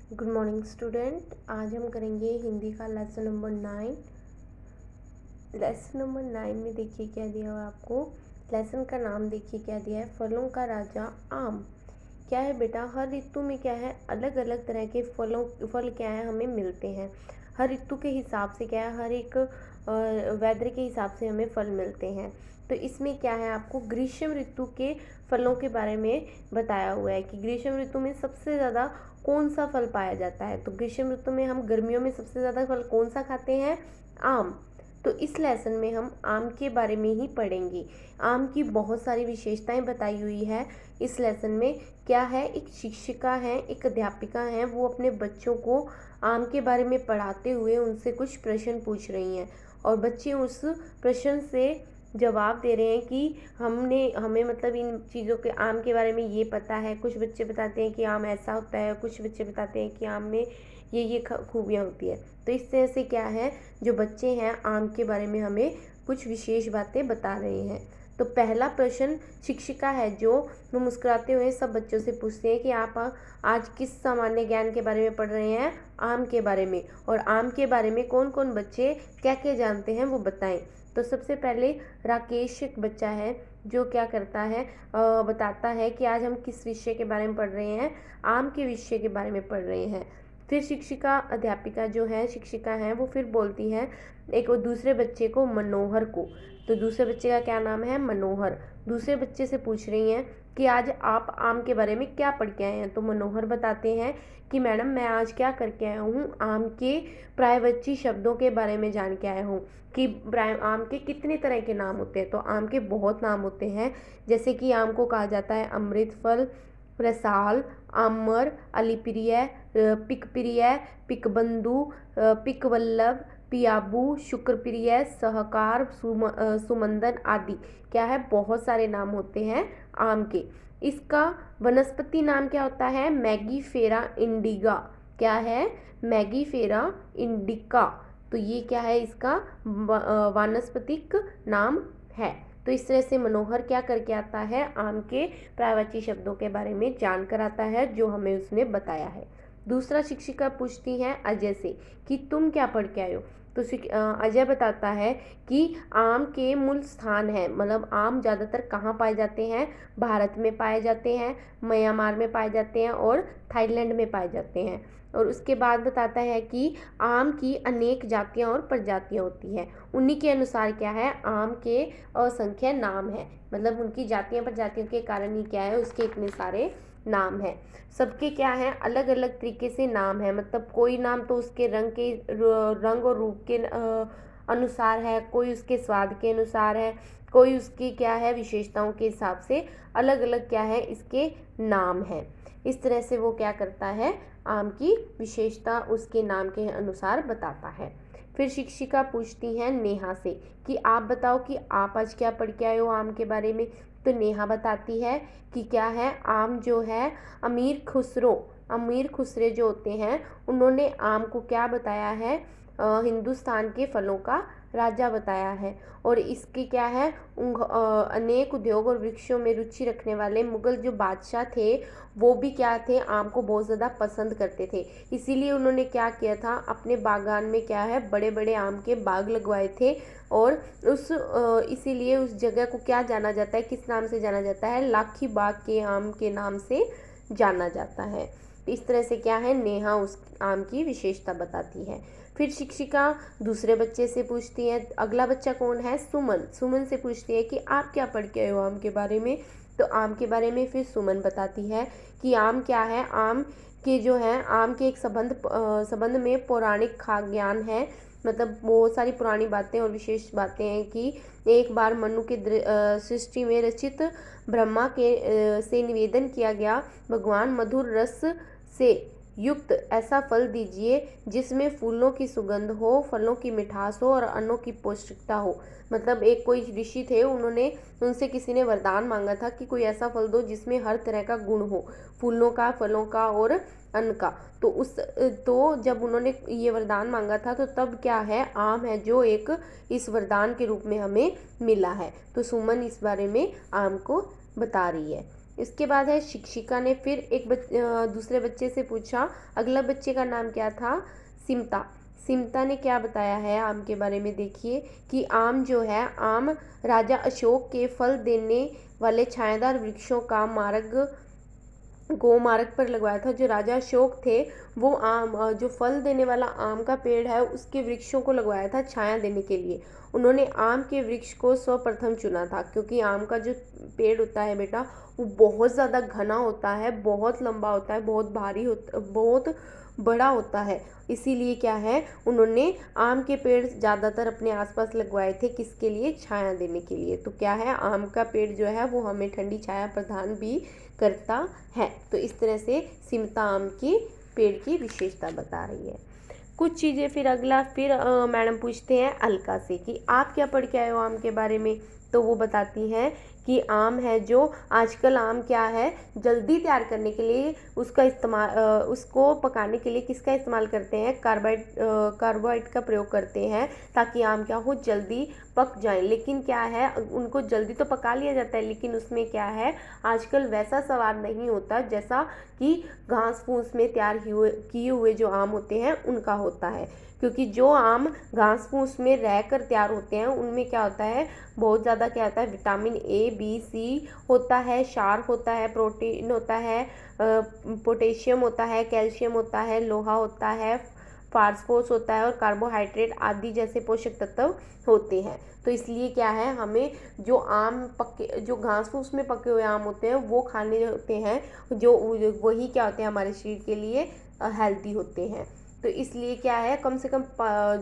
Good morning student. आज हम करेंगे हिंदी का लेसन नंबर 9। लेसन नंबर 9 में देखिए क्या दिया हुआ है आपको। लेसन का नाम देखिए क्या दिया है, फलों का राजा आम। क्या है बेटा, हर ऋतु में क्या है, अलग अलग तरह के फल क्या है हमें मिलते हैं। हर ऋतु के हिसाब से क्या है, हर एक वेदर के हिसाब से हमें फल मिलते हैं। तो इसमें क्या है, आपको ग्रीष्म ऋतु के फलों के बारे में बताया हुआ है कि ग्रीष्म ऋतु में सबसे ज़्यादा कौन सा फल पाया जाता है। तो ग्रीष्म ऋतु में हम गर्मियों में सबसे ज़्यादा फल कौन सा खाते हैं, आम। तो इस लेसन में हम आम के बारे में ही पढ़ेंगे। आम की बहुत सारी विशेषताएं बताई हुई है इस लेसन में। क्या है, एक शिक्षिका हैं, एक अध्यापिका हैं, वो अपने बच्चों को आम के बारे में पढ़ाते हुए उनसे कुछ प्रश्न पूछ रही हैं और बच्चे उस प्रश्न से जवाब दे रहे हैं कि हमें मतलब इन चीज़ों के, आम के बारे में ये पता है। कुछ बच्चे बताते हैं कि आम ऐसा होता है, कुछ बच्चे बताते हैं कि आम में ये खूबियाँ होती है। तो इस तरह से क्या है, जो बच्चे हैं आम के बारे में हमें कुछ विशेष बातें बता रहे हैं। तो पहला प्रश्न शिक्षिका है जो वो मुस्कुराते हुए सब बच्चों से पूछते हैं कि आप आज किस सामान्य ज्ञान के बारे में पढ़ रहे हैं, आम के बारे में। और आम के बारे में कौन कौन बच्चे क्या क्या जानते हैं वो बताएं। तो सबसे पहले राकेश एक बच्चा है जो क्या करता है, बताता है कि आज हम किस विषय के बारे में पढ़ रहे हैं, आम के विषय के बारे में पढ़ रहे हैं। फिर शिक्षिका अध्यापिका जो है, शिक्षिका हैं, वो फिर बोलती है एक दूसरे बच्चे को, मनोहर को। तो दूसरे बच्चे का क्या नाम है, मनोहर। दूसरे बच्चे से पूछ रही हैं कि आज आप आम के बारे में क्या पढ़ के आए हैं। तो मनोहर बताते हैं कि मैडम मैं आज क्या करके आया हूँ, आम के पर्यायवाची शब्दों के बारे में जान के आया हूँ कि आम के कितने तरह के नाम होते हैं। तो आम के बहुत नाम होते हैं, जैसे कि आम को कहा जाता है अमृत फल, रसाल, आमर, अलिप्रिय, पिकप्रिय, पिकबंधु, पिकवल्लभ, पियाबू, शुक्रप्रिय, सहकार, सुमंदन आदि। क्या है, बहुत सारे नाम होते हैं आम के। इसका वनस्पति नाम क्या होता है, मैगीफेरा इंडिका। क्या है, मैगीफेरा इंडिका। तो ये क्या है, इसका वानस्पतिक नाम है। तो इस तरह से मनोहर क्या करके आता है, आम के पर्यायवाची शब्दों के बारे में जानकर आता है जो हमें उसने बताया है। दूसरा शिक्षिका पूछती हैं अजय से कि तुम क्या पढ़ के आए हो। तो अजय बताता है कि आम के मूल स्थान है, मतलब आम ज़्यादातर कहाँ पाए जाते हैं, भारत में पाए जाते हैं, म्यांमार में पाए जाते हैं और थाईलैंड में पाए जाते हैं। और उसके बाद बताता है कि आम की अनेक जातियाँ और प्रजातियाँ होती हैं। उन्हीं के अनुसार क्या है, आम के असंख्य नाम है, मतलब उनकी जातियाँ प्रजातियों के कारण ही क्या है, उसके इतने सारे नाम है। सबके क्या है, अलग अलग तरीके से नाम है, मतलब कोई नाम तो उसके रंग और रूप के अनुसार है, कोई उसके स्वाद के अनुसार है, कोई उसकी क्या है विशेषताओं के हिसाब से अलग अलग क्या है इसके नाम है। इस तरह से वो क्या करता है, आम की विशेषता उसके नाम के अनुसार बताता है। फिर शिक्षिका पूछती हैं नेहा से कि आप बताओ कि आप आज क्या पढ़ के आए हो आम के बारे में। तो नेहा बताती है कि क्या है, आम जो है अमीर खुसरे जो होते हैं, उन्होंने आम को क्या बताया है, हिंदुस्तान के फलों का राजा बताया है। और इसके क्या है, अनेक उद्योग और वृक्षों में रुचि रखने वाले मुगल जो बादशाह थे, वो भी क्या थे, आम को बहुत ज़्यादा पसंद करते थे। इसीलिए उन्होंने क्या किया था, अपने बागान में क्या है, बड़े बड़े आम के बाग लगवाए थे। और इसीलिए उस जगह को क्या जाना जाता है, किस नाम से जाना जाता है, लाखी बाग के आम के नाम से जाना जाता है। इस तरह से क्या है, नेहा उस आम की विशेषता बताती है। फिर शिक्षिका दूसरे बच्चे से पूछती है, अगला बच्चा कौन है, सुमन से पूछती है कि आप क्या पढ़ के आए हो आम के बारे में। तो आम के बारे में फिर सुमन बताती है कि आम क्या है, आम के जो है, आम के एक संबंध में पौराणिक ज्ञान है, मतलब बहुत सारी पुरानी बातें और विशेष बातें हैं कि एक बार मनु के सृष्टि में रचित ब्रह्मा के से निवेदन किया गया, भगवान मधुर रस से युक्त ऐसा फल दीजिए जिसमें फूलों की सुगंध हो, फलों की मिठास हो और अन्नों की पौष्टिकता हो। मतलब एक कोई ऋषि थे, उनसे किसी ने वरदान मांगा था कि कोई ऐसा फल दो जिसमें हर तरह का गुण हो, फूलों का, फलों का और अन्न का। तो जब उन्होंने ये वरदान मांगा था, तो तब क्या है, आम है जो एक इस वरदान के रूप में हमें मिला है। तो सुमन इस बारे में आम को बता रही है। इसके बाद है शिक्षिका ने फिर दूसरे बच्चे से पूछा। अगला बच्चे का नाम क्या था? सिमता। सिमता ने क्या बताया है आम के बारे में? देखिए कि आम जो है, आम राजा अशोक के फल देने वाले छायादार वृक्षों का मार्ग पर लगवाया था। जो राजा अशोक थे वो आम जो फल देने वाला आम का पेड़ है उसके वृक्षों को लगवाया था छाया देने के लिए। उन्होंने आम के वृक्ष को सर्वप्रथम चुना था, क्योंकि आम का जो पेड़ होता है बेटा वो बहुत ज़्यादा घना होता है, बहुत लंबा होता है, बहुत भारी होता, बहुत बड़ा होता है। इसीलिए क्या है, उन्होंने आम के पेड़ ज़्यादातर अपने आसपास लगवाए थे। किसके लिए? छाया देने के लिए। तो क्या है, आम का पेड़ जो है वो हमें ठंडी छाया प्रदान भी करता है। तो इस तरह से सिमता आम की पेड़ की विशेषता बता रही है। कुछ चीज़ें फिर मैडम पूछते हैं अलका से कि आप क्या पढ़ के आए हो आम के बारे में। तो वो बताती हैं कि आम है जो आजकल आम क्या है, जल्दी तैयार करने के लिए उसको पकाने के लिए किसका इस्तेमाल करते हैं? कार्बाइड का प्रयोग करते हैं, ताकि आम क्या हो, जल्दी पक जाए। लेकिन क्या है, उनको जल्दी तो पका लिया जाता है, लेकिन उसमें क्या है, आजकल वैसा स्वाद नहीं होता जैसा कि घास फूस में तैयार किए हुए जो आम होते हैं उनका होता है। क्योंकि जो आम घास फूस में रहकर तैयार होते हैं उनमें क्या होता है, बहुत ज़्यादा क्या होता है, विटामिन ए बी सी होता है, क्षार होता है, प्रोटीन होता है, पोटेशियम होता है, कैल्शियम होता है, लोहा होता है, फास्फोरस होता है और कार्बोहाइड्रेट आदि जैसे पोषक तत्व होते हैं। तो इसलिए क्या है, हमें जो घास फूस में पके हुए आम होते हैं वो खाने होते हैं, जो वही क्या होते हैं, हमारे शरीर के लिए हेल्दी होते हैं। तो इसलिए क्या है, कम से कम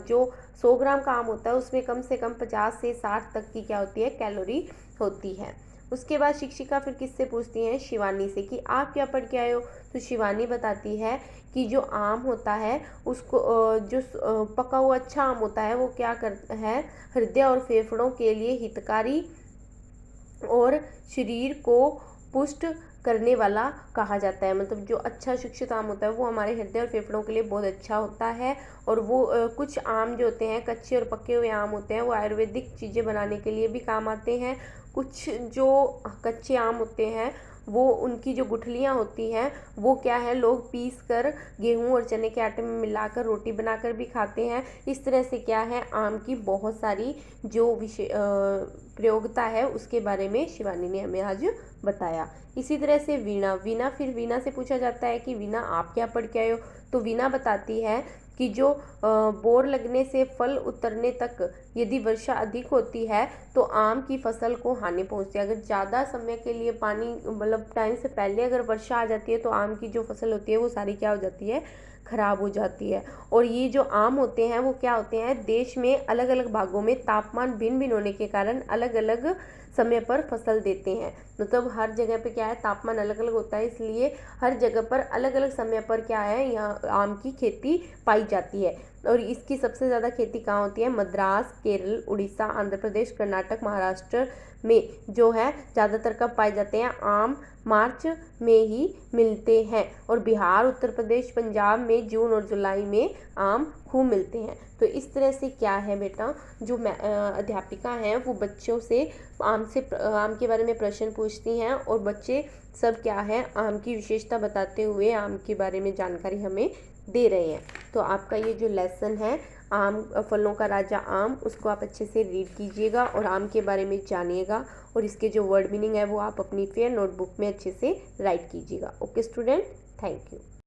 जो 100 ग्राम का आम होता है उसमें कम से कम 50 से 60 तक की क्या होती है, कैलोरी होती है। उसके बाद शिक्षिका फिर किससे पूछती हैं? शिवानी से कि आप क्या पढ़ के आए हो। तो शिवानी बताती है कि जो आम होता है उसको जो पका हुआ अच्छा आम होता है वो क्या करता है, हृदय और फेफड़ों के लिए हितकारी और शरीर को पुष्ट करने वाला कहा जाता है। मतलब जो अच्छा शिक्षित आम होता है वो हमारे हृदय और फेफड़ों के लिए बहुत अच्छा होता है। और वो कुछ आम जो होते हैं, कच्चे और पके हुए आम होते हैं, वो आयुर्वेदिक चीज़ें बनाने के लिए भी काम आते हैं। कुछ जो कच्चे आम होते हैं वो उनकी जो गुठलियाँ होती हैं वो क्या है, लोग पीस कर गेहूँ और चने के आटे में मिलाकर रोटी बनाकर भी खाते हैं। इस तरह से क्या है, आम की बहुत सारी जो प्रयोगता है उसके बारे में शिवानी ने हमें आज बताया। इसी तरह से वीणा से पूछा जाता है कि वीणा आप क्या पढ़ के आए हो। तो वीणा बताती है कि जो बोर लगने से फल उतरने तक यदि वर्षा अधिक होती है तो आम की फसल को हानि पहुंचती है। अगर ज़्यादा समय के लिए पानी, मतलब टाइम से पहले अगर वर्षा आ जाती है तो आम की जो फसल होती है वो सारी क्या हो जाती है, खराब हो जाती है। और ये जो आम होते हैं वो क्या होते हैं, देश में अलग अलग भागों में तापमान भिन्न भिन्न होने के कारण अलग अलग समय पर फसल देते हैं। मतलब हर जगह पे क्या है, तापमान अलग अलग होता है, इसलिए हर जगह पर अलग अलग समय पर क्या है, यहाँ आम की खेती पाई जाती है। और इसकी सबसे ज़्यादा खेती कहाँ होती है? मद्रास, केरल, उड़ीसा, आंध्र प्रदेश, कर्नाटक, महाराष्ट्र में जो है ज़्यादातर कब पाए जाते हैं? आम मार्च में ही मिलते हैं। और बिहार, उत्तर प्रदेश, पंजाब में जून और जुलाई में आम खूब मिलते हैं। तो इस तरह से क्या है बेटा, जो अध्यापिका हैं वो बच्चों से आम के बारे में प्रश्न पूछती हैं और बच्चे सब क्या है, आम की विशेषता बताते हुए आम के बारे में जानकारी हमें दे रहे हैं। तो आपका ये जो लेसन है आम, फलों का राजा आम, उसको आप अच्छे से रीड कीजिएगा और आम के बारे में जानिएगा। और इसके जो वर्ड मीनिंग है वो आप अपनी फेयर नोटबुक में अच्छे से राइट कीजिएगा। Okay student, thank you.